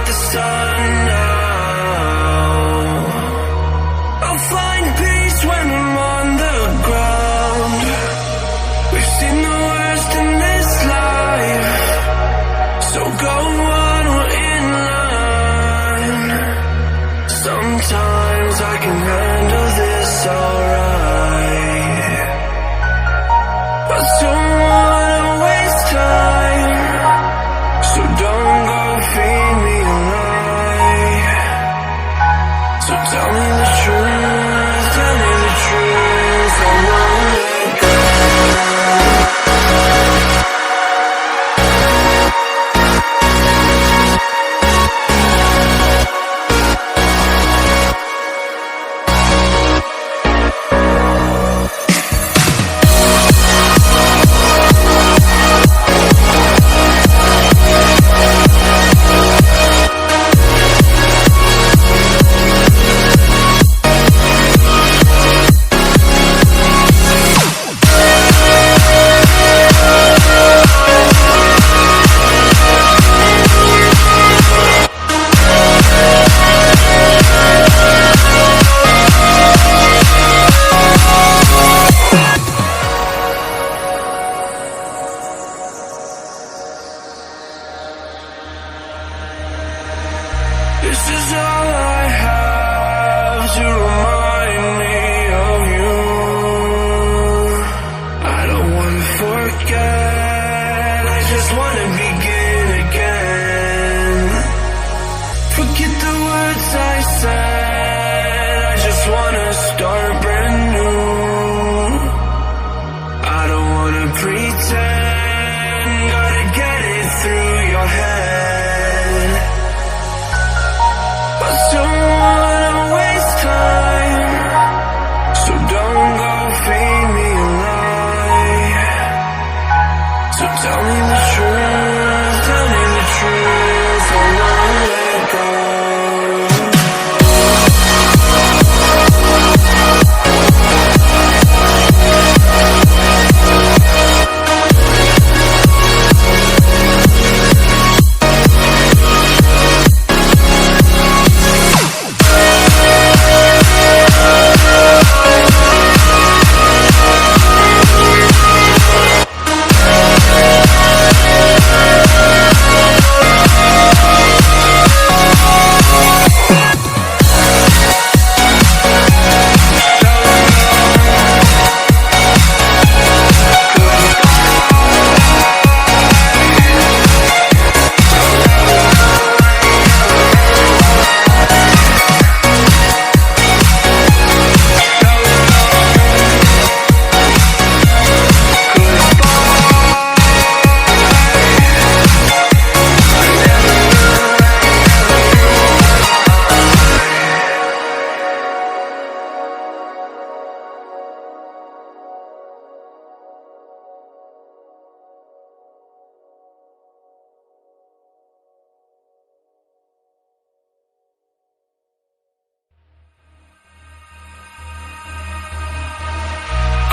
like the sun now. I'll find peace when I'm on the ground. We've seen the worst in this life, so go on, we're in line. Sometimes I can handle this alright, but don't wanna waste time, so don't go feed me a lie. So tell me the truth, tell me the truth, I won't let go. This is all I have to remind me of you. I don't wanna forget, I just wanna begin again. Forget the words I said, I just wanna start brand new. I don't wanna pretend, gotta get it through your head. But don't wanna waste time, so don't go feed me a lie. So tell me the truth, tell me the truth, I won't let go.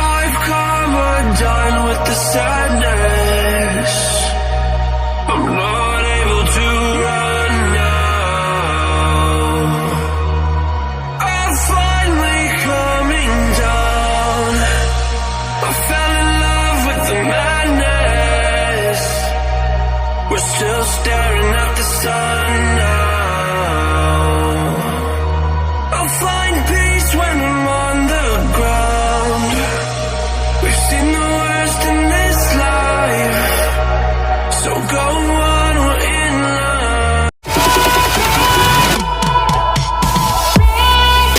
I've come undone with the sadness.